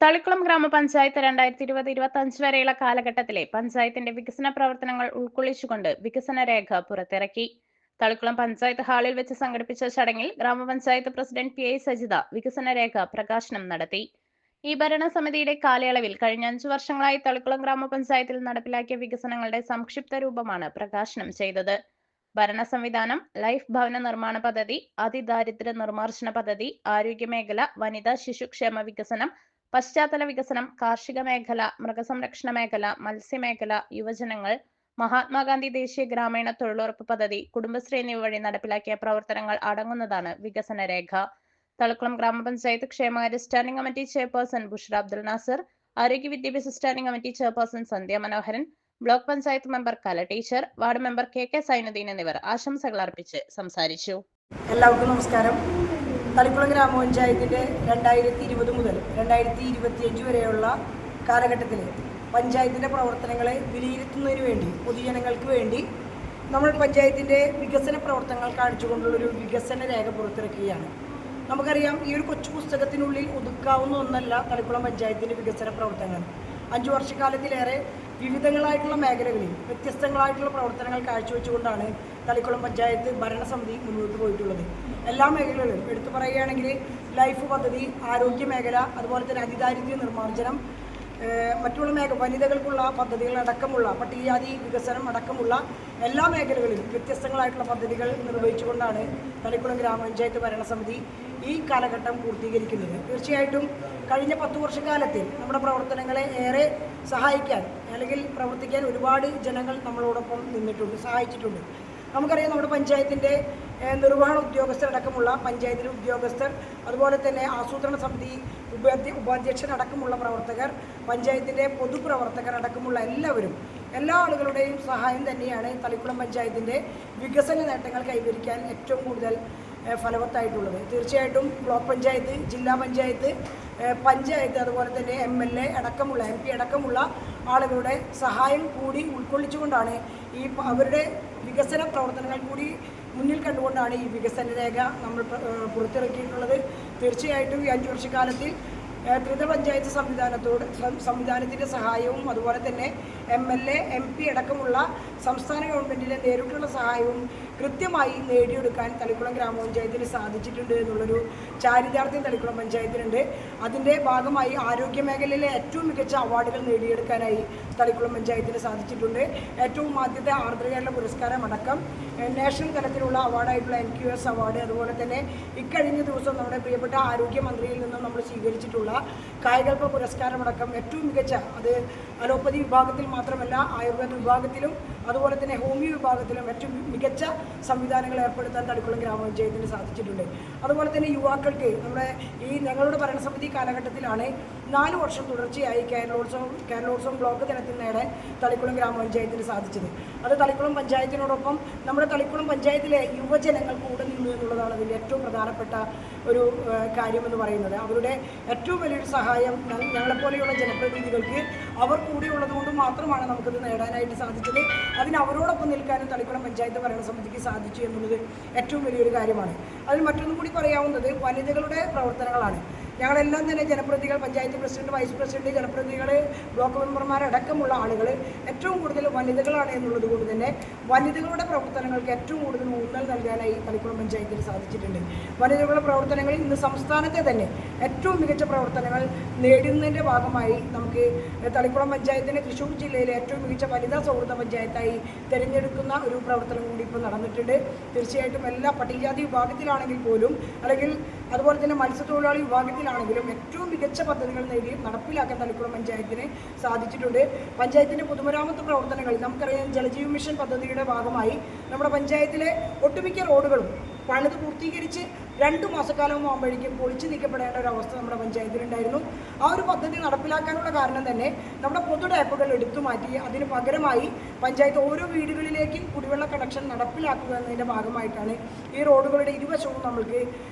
തളിക്കുളം ഗ്രാമപഞ്ചായത്ത് 2020-25 വരെയുള്ള കാലഘട്ടത്തിലെ പഞ്ചായത്തിന്റെ വികസന പ്രവർത്തനങ്ങൾ ഉൾക്കൊള്ളിച്ചുകൊണ്ട് വികസന രേഖ പുറത്തിറക്കി. തളിക്കുളം പഞ്ചായത്ത് ഹാളിൽ വെച്ച് സംഘടിപ്പിച്ച ചടങ്ങിൽ ഗ്രാമപഞ്ചായത്ത് പ്രസിഡന്റ് PI സജിത വികസന രേഖ പ്രകാശനം നടത്തി. ഈ ഭരണസമിതിയുടെ കാലയളവിൽ കഴിഞ്ഞ 5 വർഷങ്ങളായി തളിക്കുളം ഗ്രാമപഞ്ചായത്തിൽ നടപ്പിലാക്കിയ വികസനങ്ങളുടെ സംക്ഷിപ്ത രൂപമാണ് പ്രകാശനം ചെയ്തത്. ഭരണ സംവിധാനം, ലൈഫ് ഭവന നിർമ്മാണ പദ്ധതി, അതിദാരിദ്ര്യ നിർമ്മാർജ്ജന പദ്ധതി, ആരോഗ്യമേഖല, വനിതാ ശിശുക്ഷേമ വികസനം, പശ്ചാത്തല വികസനം, കാർഷിക മേഖല, മൃഗസംരക്ഷണ മേഖല, മത്സ്യമേഖല, യുവജനങ്ങൾ, മഹാത്മാഗാന്ധി ദേശീയ ഗ്രാമീണ തൊഴിലുറപ്പ് പദ്ധതി, കുടുംബശ്രീ എന്നിവ വഴി നടപ്പിലാക്കിയ പ്രവർത്തനങ്ങൾ അടങ്ങുന്നതാണ് വികസന രേഖ. തളിക്കുളം ഗ്രാമപഞ്ചായത്ത് ക്ഷേമകാര്യ standing committee chairperson Bushra Abdul Nasar, ആരോഗ്യ വിദ്യാഭ്യാസ standing committee chairperson Sandhya Manoharan, block panchayat member Kala teacher, ward member KK Zainuddin എന്നിവർ ആശംസകൾ അർപ്പിച്ച് സംസാരിച്ചു. എല്ലാവർക്കും നമസ്കാരം. തളിക്കുളം ഗ്രാമപഞ്ചായത്തിൻ്റെ 2020 മുതൽ 2025 വരെയുള്ള കാലഘട്ടത്തിൽ പഞ്ചായത്തിൻ്റെ പ്രവർത്തനങ്ങളെ വിലയിരുത്തുന്നതിന് വേണ്ടി പൊതുജനങ്ങൾക്ക് വേണ്ടി നമ്മൾ പഞ്ചായത്തിൻ്റെ വികസന പ്രവർത്തനങ്ങൾ കാണിച്ചുകൊണ്ടുള്ളൊരു വികസന രേഖ പുറത്തിറക്കുകയാണ്. നമുക്കറിയാം, ഈ ഒരു കൊച്ചു പുസ്തകത്തിനുള്ളിൽ ഒതുക്കാവുന്ന ഒന്നല്ല തളിക്കുളം പഞ്ചായത്തിൻ്റെ വികസന പ്രവർത്തനങ്ങൾ. 5 വർഷക്കാലത്തിലേറെ വിവിധങ്ങളായിട്ടുള്ള മേഖലകളിൽ വ്യത്യസ്തങ്ങളായിട്ടുള്ള പ്രവർത്തനങ്ങൾ കാഴ്ചവെച്ചുകൊണ്ടാണ് തളിക്കുളം പഞ്ചായത്ത് ഭരണസമിതി മുന്നോട്ട് പോയിട്ടുള്ളത്. എല്ലാ മേഖലകളിലും എടുത്തു പറയുകയാണെങ്കിൽ ലൈഫ് പദ്ധതി, ആരോഗ്യ മേഖല, അതുപോലെ തന്നെ അതിദാരിദ്ര്യ നിർമ്മാർജ്ജനം, മറ്റുള്ള വനിതകൾക്കുള്ള പദ്ധതികളടക്കമുള്ള പട്ടികജാതി വികസനം അടക്കമുള്ള എല്ലാ മേഖലകളിലും വ്യത്യസ്തങ്ങളായിട്ടുള്ള പദ്ധതികൾ നിർവഹിച്ചുകൊണ്ടാണ് തളിക്കുളം ഗ്രാമപഞ്ചായത്ത് ഭരണസമിതി ഈ കാലഘട്ടം പൂർത്തീകരിക്കുന്നത്. തീർച്ചയായിട്ടും കഴിഞ്ഞ 10 വർഷക്കാലത്തിൽ നമ്മുടെ പ്രവർത്തനങ്ങളെ ഏറെ സഹായിക്കാൻ അല്ലെങ്കിൽ പ്രവർത്തിക്കാൻ ഒരുപാട് ജനങ്ങൾ നമ്മളോടൊപ്പം നിന്നിട്ടുണ്ട്, സഹായിച്ചിട്ടുണ്ട്. നമുക്കറിയാം, നമ്മുടെ പഞ്ചായത്തിൻ്റെ നിർവഹണ ഉദ്യോഗസ്ഥരടക്കമുള്ള പഞ്ചായത്തിലെ ഉദ്യോഗസ്ഥർ, അതുപോലെ തന്നെ ആസൂത്രണ സമിതി ഉപാധ്യക്ഷനടക്കമുള്ള പ്രവർത്തകർ, പഞ്ചായത്തിൻ്റെ പൊതുപ്രവർത്തകർ അടക്കമുള്ള എല്ലാ ആളുകളുടെയും സഹായം തന്നെയാണ് തളിക്കുളം പഞ്ചായത്തിൻ്റെ വികസന നേട്ടങ്ങൾ കൈവരിക്കാൻ ഏറ്റവും കൂടുതൽ ഫലവത്തായിട്ടുള്ളത്. തീർച്ചയായിട്ടും ബ്ലോക്ക് പഞ്ചായത്ത്, ജില്ലാ പഞ്ചായത്ത്, പഞ്ചായത്ത്, അതുപോലെ തന്നെ MLA അടക്കമുള്ള MP അടക്കമുള്ള ആളുകളുടെ സഹായം കൂടി ഉൾക്കൊള്ളിച്ചുകൊണ്ടാണ് അവരുടെ വികസന പ്രവർത്തനങ്ങൾ കൂടി മുന്നിൽ കണ്ടുകൊണ്ടാണ് ഈ വികസന രേഖ നമ്മൾ പുറത്തിറക്കിയിട്ടുള്ളത്. തീർച്ചയായിട്ടും ഈ 5 വർഷക്കാലത്തിൽ ത്രിതല പഞ്ചായത്ത് സംവിധാനത്തിൻ്റെ സഹായവും അതുപോലെ തന്നെ MLA MP അടക്കമുള്ള സംസ്ഥാന ഗവൺമെൻറ്റിൻ്റെ നേരിട്ടുള്ള സഹായവും കൃത്യമായി നേടിയെടുക്കാൻ തളിക്കുളം ഗ്രാമപഞ്ചായത്തിന് സാധിച്ചിട്ടുണ്ട് എന്നുള്ളൊരു ചാരിതാർത്ഥ്യം തളിക്കുളം പഞ്ചായത്തിനുണ്ട്. അതിൻ്റെ ഭാഗമായി ആരോഗ്യ മേഖലയിലെ ഏറ്റവും മികച്ച അവാർഡുകൾ നേടിയെടുക്കാനായി തളിക്കുളം പഞ്ചായത്തിന് സാധിച്ചിട്ടുണ്ട്. ഏറ്റവും ആദ്യത്തെ ആർദ്രകേരള പുരസ്കാരം അടക്കം നാഷണൽ തലത്തിലുള്ള അവാർഡായിട്ടുള്ള NQS അവാർഡ്, അതുപോലെ തന്നെ ഇക്കഴിഞ്ഞ ദിവസം നമ്മുടെ പ്രിയപ്പെട്ട ആരോഗ്യമന്ത്രിയിൽ നിന്നും നമ്മൾ സ്വീകരിച്ചിട്ടുള്ള കായകൽപ്പ പുരസ്കാരമടക്കം ഏറ്റവും മികച്ച, അത് അലോപ്പതി വിഭാഗത്തിൽ മാത്രമല്ല ആയുർവേദ വിഭാഗത്തിലും അതുപോലെ തന്നെ ഹോമിയോ വിഭാഗത്തിലും ഏറ്റവും മികച്ച സംവിധാനങ്ങൾ ഏർപ്പെടുത്താൻ തളിക്കുളം ഗ്രാമപഞ്ചായത്തിന് സാധിച്ചിട്ടുണ്ട്. അതുപോലെ തന്നെ യുവാക്കൾക്ക് ഞങ്ങളുടെ ഭരണസമിതി കാലഘട്ടത്തിലാണ് 4 വർഷം തുടർച്ചയായി കേരളോത്സവം ബ്ലോക്ക് തലത്തിൽ നേടാൻ തളിക്കുളം ഗ്രാമപഞ്ചായത്തിന് സാധിച്ചത്. അത് തളിക്കുളം പഞ്ചായത്തിനോടൊപ്പം നമ്മുടെ തളിക്കുളം പഞ്ചായത്തിലെ യുവജനങ്ങൾ കൂടെ നിന്നു എന്നുള്ളതാണ് അതിൻ്റെ ഏറ്റവും പ്രധാനപ്പെട്ട ഒരു കാര്യമെന്ന് പറയുന്നത്. അവരുടെ ഏറ്റവും വലിയൊരു സഹായം ഞങ്ങളെപ്പോലെയുള്ള ജനപ്രതിനിധികൾക്ക് അവർ കൂടിയുള്ളത് കൊണ്ട് മാത്രമാണ് നമുക്കത് നേടാനായിട്ട് സാധിച്ചത്. അതിന് അവരോടൊപ്പം നിൽക്കാനും തളിക്കുളം പഞ്ചായത്ത് ഭരണസമിതിക്ക് സാധിച്ചു എന്നുള്ളത് ഏറ്റവും വലിയൊരു കാര്യമാണ്. അതിൽ മറ്റൊന്നും കൂടി പറയാവുന്നത് വനിതകളുടെ പ്രവർത്തനങ്ങളാണ്. ഞങ്ങളെല്ലാം തന്നെ ജനപ്രതിനിധികൾ, പഞ്ചായത്ത് പ്രസിഡന്റ്, വൈസ് പ്രസിഡന്റ്, ജനപ്രതിനിധികൾ, ബ്ലോക്ക് മെമ്പർമാരടക്കമുള്ള ആളുകൾ ഏറ്റവും കൂടുതൽ വനിതകളാണ് എന്നുള്ളത് കൊണ്ട് തന്നെ വനിതകളുടെ പ്രവർത്തനങ്ങൾക്ക് ഏറ്റവും കൂടുതൽ ഊന്നൽ നൽകാനായി തളിക്കുളം പഞ്ചായത്തിന് സാധിച്ചിട്ടുണ്ട്. വനിതകളുടെ പ്രവർത്തനങ്ങളിൽ ഇന്ന് സംസ്ഥാനത്തെ തന്നെ ഏറ്റവും മികച്ച പ്രവർത്തനങ്ങൾ നേടുന്നതിൻ്റെ ഭാഗമായി നമുക്ക് തളിക്കുളം പഞ്ചായത്തിനെ തൃശ്ശൂർ ജില്ലയിലെ ഏറ്റവും മികച്ച വനിതാ സൗഹൃദ പഞ്ചായത്തായി തിരഞ്ഞെടുക്കുന്ന ഒരു പ്രവർത്തനം കൂടി ഇപ്പോൾ നടന്നിട്ടുണ്ട്. തീർച്ചയായിട്ടും എല്ലാ പട്ടികജാതി വിഭാഗത്തിലാണെങ്കിൽ പോലും, അല്ലെങ്കിൽ അതുപോലെ തന്നെ മത്സ്യത്തൊഴിലാളി വിഭാഗത്തിലാണെങ്കിലും ഏറ്റവും മികച്ച പദ്ധതികൾ നേടി നടപ്പിലാക്കാൻ തളിക്കുളം പഞ്ചായത്തിന് സാധിച്ചിട്ടുണ്ട്. പഞ്ചായത്തിൻ്റെ പൊതുമരാമത്ത് പ്രവർത്തനങ്ങൾ നമുക്കറിയാം, ജലജീവൻ മിഷൻ പദ്ധതിയുടെ ഭാഗമായി നമ്മുടെ പഞ്ചായത്തിലെ ഒട്ടുമിക്ക റോഡുകളും പണിത് പൂർത്തീകരിച്ച് 2 മാസക്കാലം ആകുമ്പോഴേക്കും പൊളിച്ചു നീക്കപ്പെടേണ്ട ഒരു അവസ്ഥ നമ്മുടെ പഞ്ചായത്തിലുണ്ടായിരുന്നു. ആ ഒരു പദ്ധതി നടപ്പിലാക്കാനുള്ള കാരണം തന്നെ നമ്മുടെ പൊതു ടാപ്പുകൾ എടുത്തു മാറ്റി അതിന് പകരമായി പഞ്ചായത്ത് ഓരോ വീടുകളിലേക്കും കുടിവെള്ള കണക്ഷൻ നടപ്പിലാക്കുക എന്നതിൻ്റെ ഭാഗമായിട്ടാണ് ഈ റോഡുകളുടെ ഇരുവശവും നമ്മൾക്ക്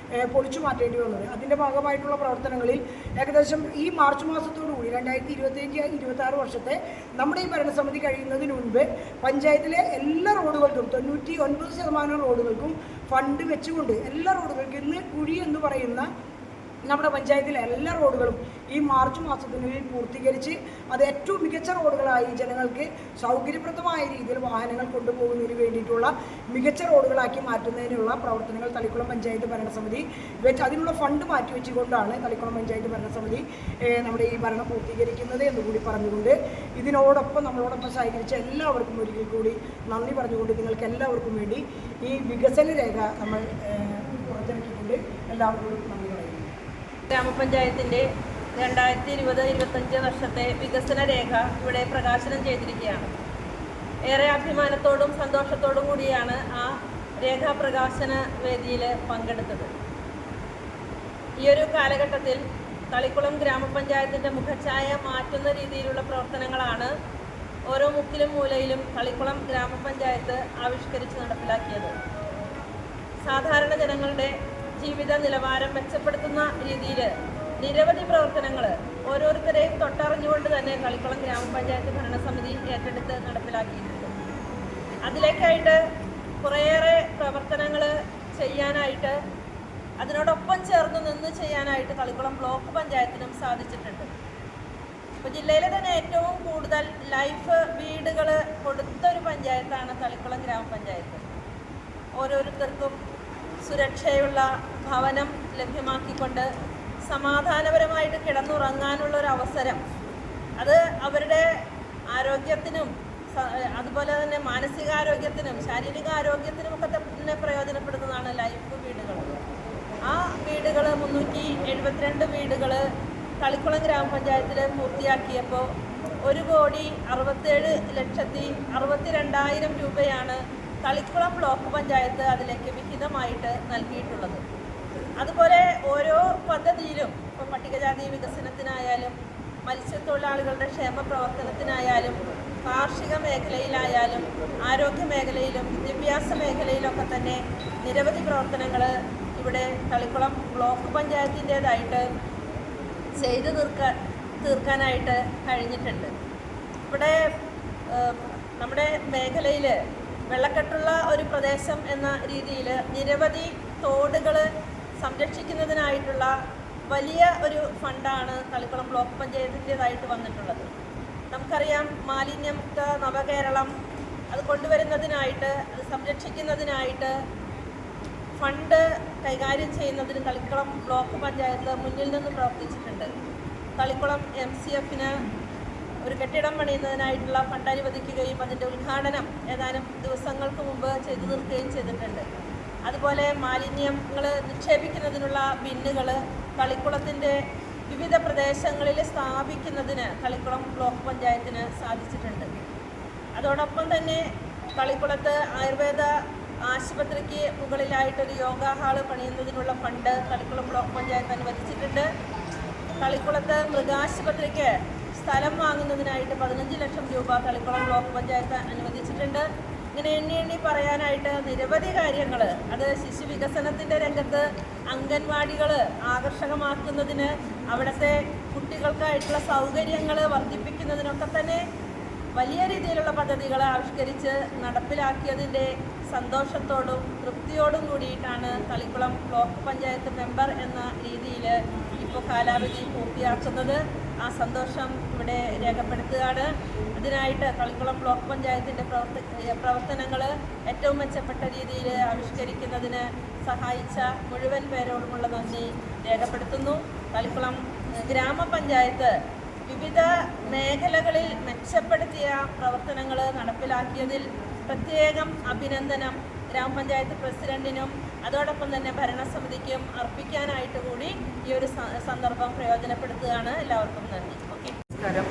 പൊളിച്ചു മാറ്റേണ്ടി വന്നത്. അതിൻ്റെ ഭാഗമായിട്ടുള്ള പ്രവർത്തനങ്ങളിൽ ഏകദേശം ഈ മാർച്ച് മാസത്തോടുകൂടി 2025-26 വർഷത്തെ നമ്മുടെ ഈ ഭരണസമിതി കഴിയുന്നതിന് മുൻപ് പഞ്ചായത്തിലെ എല്ലാ റോഡുകൾക്കും 99% റോഡുകൾക്കും ഫണ്ട് വെച്ചുകൊണ്ട് എല്ലാ റോഡുകൾക്കും ഇന്ന് കുഴി എന്ന് പറയുന്ന നമ്മുടെ പഞ്ചായത്തിലെ എല്ലാ റോഡുകളും ഈ മാർച്ച് മാസത്തിനുള്ളിൽ പൂർത്തീകരിച്ച് അത് ഏറ്റവും മികച്ച റോഡുകളായി ജനങ്ങൾക്ക് സൗകര്യപ്രദമായ രീതിയിൽ വാഹനങ്ങൾ കൊണ്ടുപോകുന്നതിന് വേണ്ടിയിട്ടുള്ള മികച്ച റോഡുകളാക്കി മാറ്റുന്നതിനുള്ള പ്രവർത്തനങ്ങൾ തളിക്കുളം പഞ്ചായത്ത് ഭരണസമിതി അതിനുള്ള ഫണ്ട് മാറ്റിവെച്ചുകൊണ്ടാണ് തളിക്കുളം പഞ്ചായത്ത് ഭരണസമിതി നമ്മുടെ ഈ ഭരണം പൂർത്തീകരിക്കുന്നത് എന്നുകൂടി പറഞ്ഞുകൊണ്ട് ഇതിനോടൊപ്പം നമ്മളോടൊപ്പം സഹകരിച്ച എല്ലാവർക്കും ഒരിക്കൽ കൂടി നന്ദി പറഞ്ഞുകൊണ്ട് നിങ്ങൾക്ക് എല്ലാവർക്കും വേണ്ടി ഈ വികസന രേഖ നമ്മൾ പുറത്തിറക്കിക്കൊണ്ട് എല്ലാവർക്കും നന്ദി പറയുന്നു. ഗ്രാമപഞ്ചായത്തിൻ്റെ 2020-25 വർഷത്തെ വികസന രേഖ ഇവിടെ പ്രകാശനം ചെയ്തിരിക്കുകയാണ്. ഏറെ അഭിമാനത്തോടും സന്തോഷത്തോടും കൂടിയാണ് ആ രേഖാപ്രകാശന വേദിയിൽ പങ്കെടുത്തത്. ഈ ഒരു കാലഘട്ടത്തിൽ തളിക്കുളം ഗ്രാമപഞ്ചായത്തിൻ്റെ മുഖച്ഛായ മാറ്റുന്ന രീതിയിലുള്ള പ്രവർത്തനങ്ങളാണ് ഓരോ മുക്കിലും മൂലയിലും തളിക്കുളം ഗ്രാമപഞ്ചായത്ത് ആവിഷ്കരിച്ച് നടപ്പിലാക്കിയത്. സാധാരണ ജനങ്ങളുടെ ജീവിത നിലവാരം മെച്ചപ്പെടുത്തുന്ന രീതിയിൽ നിരവധി പ്രവർത്തനങ്ങൾ ഓരോരുത്തരെയും തൊട്ടറിഞ്ഞുകൊണ്ട് തന്നെ തളിക്കുളം ഗ്രാമപഞ്ചായത്ത് ഭരണസമിതി ഏറ്റെടുത്ത് നടപ്പിലാക്കിയിട്ടുണ്ട്. അതിലേക്കായിട്ട് കുറേയേറെ പ്രവർത്തനങ്ങൾ ചെയ്യാനായിട്ട് അതിനോടൊപ്പം ചേർന്ന് നിന്ന് ചെയ്യാനായിട്ട് തളിക്കുളം ബ്ലോക്ക് പഞ്ചായത്തിനും സാധിച്ചിട്ടുണ്ട്. ഇപ്പോൾ ജില്ലയിലെ തന്നെ ഏറ്റവും കൂടുതൽ ലൈഫ് വീടുകൾ കൊടുത്തൊരു പഞ്ചായത്താണ് തളിക്കുളം ഗ്രാമപഞ്ചായത്ത്. ഓരോരുത്തർക്കും സുരക്ഷയുള്ള ഭവനം ലഭ്യമാക്കിക്കൊണ്ട് സമാധാനപരമായിട്ട് കിടന്നുറങ്ങാനുള്ളൊരു അവസരം, അത് അവരുടെ ആരോഗ്യത്തിനും അതുപോലെ തന്നെ മാനസികാരോഗ്യത്തിനും ശാരീരികാരോഗ്യത്തിനും ഒക്കെ തന്നെ പ്രയോജനപ്പെടുന്നതാണ് ലൈഫ് വീടുകൾ. ആ വീടുകൾ 372 വീടുകൾ തളിക്കുളം ഗ്രാമപഞ്ചായത്തിൽ പൂർത്തിയാക്കിയപ്പോൾ 1,67,62,000 രൂപയാണ് തളിക്കുളം ബ്ലോക്ക് പഞ്ചായത്ത് അതിലേക്ക് വിഹിതമായിട്ട് നൽകിയിട്ടുള്ളത്. അതുപോലെ ഓരോ പദ്ധതിയിലും ഇപ്പോൾ പട്ടികജാതി വികസനത്തിനായാലും മത്സ്യത്തൊഴിലാളികളുടെ ക്ഷേമ പ്രവർത്തനത്തിനായാലും കാർഷിക മേഖലയിലായാലും ആരോഗ്യ മേഖലയിലും വിദ്യാഭ്യാസ മേഖലയിലൊക്കെ തന്നെ നിരവധി പ്രവർത്തനങ്ങൾ ഇവിടെ തളിക്കുളം ബ്ലോക്ക് പഞ്ചായത്തിൻ്റേതായിട്ട് ചെയ്തു തീർക്കാനായിട്ട് കഴിഞ്ഞിട്ടുണ്ട്. ഇവിടെ നമ്മുടെ മേഖലയിൽ വെള്ളക്കെട്ടുള്ള ഒരു പ്രദേശം എന്ന രീതിയിൽ നിരവധി തോടുകൾ സംരക്ഷിക്കുന്നതിനായിട്ടുള്ള വലിയ ഒരു ഫണ്ടാണ് തളിക്കുളം ബ്ലോക്ക് പഞ്ചായത്തിൻ്റേതായിട്ട് വന്നിട്ടുള്ളത്. നമുക്കറിയാം, മാലിന്യമുക്ത നവകേരളം അത് കൊണ്ടുവരുന്നതിനായിട്ട് അത് സംരക്ഷിക്കുന്നതിനായിട്ട് ഫണ്ട് കൈകാര്യം ചെയ്യുന്നതിന് തളിക്കുളം ബ്ലോക്ക് പഞ്ചായത്ത് മുന്നിൽ നിന്ന് പ്രവർത്തിച്ചിട്ടുണ്ട്. തളിക്കുളം MCFന് ഒരു കെട്ടിടം പണിയുന്നതിനായിട്ടുള്ള ഫണ്ട് അനുവദിക്കുകയും അതിൻ്റെ ഉദ്ഘാടനം ഏതാനും ദിവസങ്ങൾക്ക് മുമ്പ് ചെയ്തു തീർക്കുകയും ചെയ്തിട്ടുണ്ട്. അതുപോലെ മാലിന്യങ്ങൾ നിക്ഷേപിക്കുന്നതിനുള്ള ബിന്നുകൾ തളിക്കുളത്തിൻ്റെ വിവിധ പ്രദേശങ്ങളിൽ സ്ഥാപിക്കുന്നതിന് തളിക്കുളം ബ്ലോക്ക് പഞ്ചായത്തിന് സാധിച്ചിട്ടുണ്ട്. അതോടൊപ്പം തന്നെ തളിക്കുളത്ത് ആയുർവേദ ആശുപത്രിക്ക് മുകളിലായിട്ടൊരു യോഗ ഹാള് പണിയുന്നതിനുള്ള ഫണ്ട് തളിക്കുളം ബ്ലോക്ക് പഞ്ചായത്ത് അനുവദിച്ചിട്ടുണ്ട്. തളിക്കുളത്ത് മൃഗാശുപത്രിക്ക് സ്ഥലം വാങ്ങുന്നതിനായിട്ട് 15 ലക്ഷം രൂപ തളിക്കുളം ബ്ലോക്ക് പഞ്ചായത്ത് അനുവദിച്ചിട്ടുണ്ട്. ഇങ്ങനെ എണ്ണി പറയാനായിട്ട് നിരവധി കാര്യങ്ങൾ, അത് ശിശു വികസനത്തിൻ്റെ രംഗത്ത് അംഗൻവാടികൾ ആകർഷകമാക്കുന്നതിന് അവിടുത്തെ കുട്ടികൾക്കായിട്ടുള്ള സൗകര്യങ്ങൾ വർദ്ധിപ്പിക്കുന്നതിനൊക്കെ തന്നെ വലിയ രീതിയിലുള്ള പദ്ധതികൾ ആവിഷ്കരിച്ച് നടപ്പിലാക്കിയതിൻ്റെ സന്തോഷത്തോടും തൃപ്തിയോടും കൂടിയിട്ടാണ് തളിക്കുളം ബ്ലോക്ക് പഞ്ചായത്ത് മെമ്പർ എന്ന രീതിയിൽ ഇപ്പോൾ കാലാവധി പൂർത്തിയാക്കുന്നത്. ആ സന്തോഷം ഇവിടെ രേഖപ്പെടുത്തുകയാണ്. അതിനായിട്ട് തളിക്കുളം ബ്ലോക്ക് പഞ്ചായത്തിൻ്റെ പ്രവർത്തനങ്ങൾ ഏറ്റവും മെച്ചപ്പെട്ട രീതിയിൽ ആവിഷ്കരിക്കുന്നതിന് സഹായിച്ച മുഴുവൻ പേരോടുമുള്ള നന്ദി രേഖപ്പെടുത്തുന്നു. തളിക്കുളം ഗ്രാമപഞ്ചായത്ത് വിവിധ മേഖലകളിൽ മെച്ചപ്പെടുത്തിയ പ്രവർത്തനങ്ങൾ നടപ്പിലാക്കിയതിൽ പ്രത്യേകം അഭിനന്ദനം ഗ്രാമപഞ്ചായത്ത് പ്രസിഡന്റിനും അതോടൊപ്പം തന്നെ ഭരണസമിതിക്കും അർപ്പിക്കാനായിട്ട് കൂടി ഈ ഒരു സന്ദർഭം പ്രയോജനപ്പെടുത്തുകയാണ്. എല്ലാവർക്കും നന്ദി. നമസ്കാരം.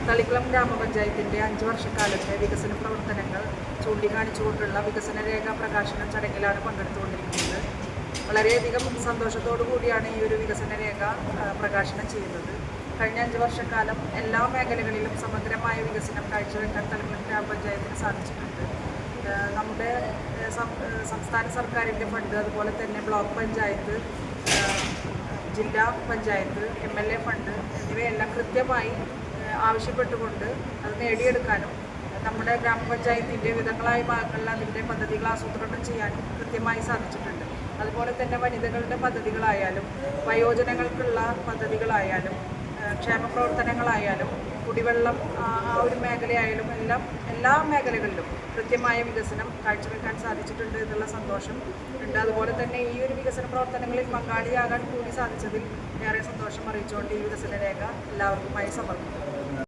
തളിക്കുളം ഗ്രാമപഞ്ചായത്തിൻ്റെ 5 വർഷക്കാലത്തെ വികസന പ്രവർത്തനങ്ങൾ ചൂണ്ടിക്കാണിച്ചുകൊണ്ടുള്ള വികസന രേഖ പ്രകാശന ചടങ്ങിലാണ് പങ്കെടുത്തുകൊണ്ടിരിക്കുന്നത്. വളരെയധികം സന്തോഷത്തോടു കൂടിയാണ് ഈ ഒരു വികസന രേഖ പ്രകാശനം ചെയ്യുന്നത്. കഴിഞ്ഞ 5 വർഷക്കാലം എല്ലാ മേഖലകളിലും സമഗ്രമായ വികസനം കാഴ്ചവെക്കാൻ തളിക്കുളം ഗ്രാമപഞ്ചായത്തിന് സാധിച്ചിട്ടുണ്ട്. നമ്മുടെ സംസ്ഥാന സർക്കാരിൻ്റെ ഫണ്ട്, അതുപോലെ തന്നെ ബ്ലോക്ക് പഞ്ചായത്ത്, ജില്ലാ പഞ്ചായത്ത്, MLA ഫണ്ട് എന്നിവയെല്ലാം കൃത്യമായി ആവശ്യപ്പെട്ടുകൊണ്ട് അത് നേടിയെടുക്കാനും നമ്മുടെ ഗ്രാമപഞ്ചായത്തിൻ്റെ വിവിധങ്ങളായ ഭാഗങ്ങളിൽ അതിൻ്റെ പദ്ധതികൾ ആസൂത്രണം ചെയ്യാനും കൃത്യമായി സാധിച്ചിട്ടുണ്ട്. അതുപോലെ തന്നെ വനിതകളുടെ പദ്ധതികളായാലും വയോജനങ്ങൾക്കുള്ള പദ്ധതികളായാലും ക്ഷേമ പ്രവർത്തനങ്ങളായാലും കുടിവെള്ളം ആ ഒരു മേഖലയായാലും എല്ലാ മേഖലകളിലും കൃത്യമായ വികസനം കാഴ്ചവെക്കാൻ സാധിച്ചിട്ടുണ്ട് എന്നുള്ള സന്തോഷം ഉണ്ട്. അതുപോലെ തന്നെ ഈ ഒരു വികസന പ്രവർത്തനങ്ങളിൽ പങ്കാളിയാകാൻ കൂടി സാധിച്ചതിൽ ഏറെ സന്തോഷം അറിയിച്ചുകൊണ്ട് ഈ വികസന രേഖ എല്ലാവർക്കുമായി സമർപ്പിക്കുന്നു.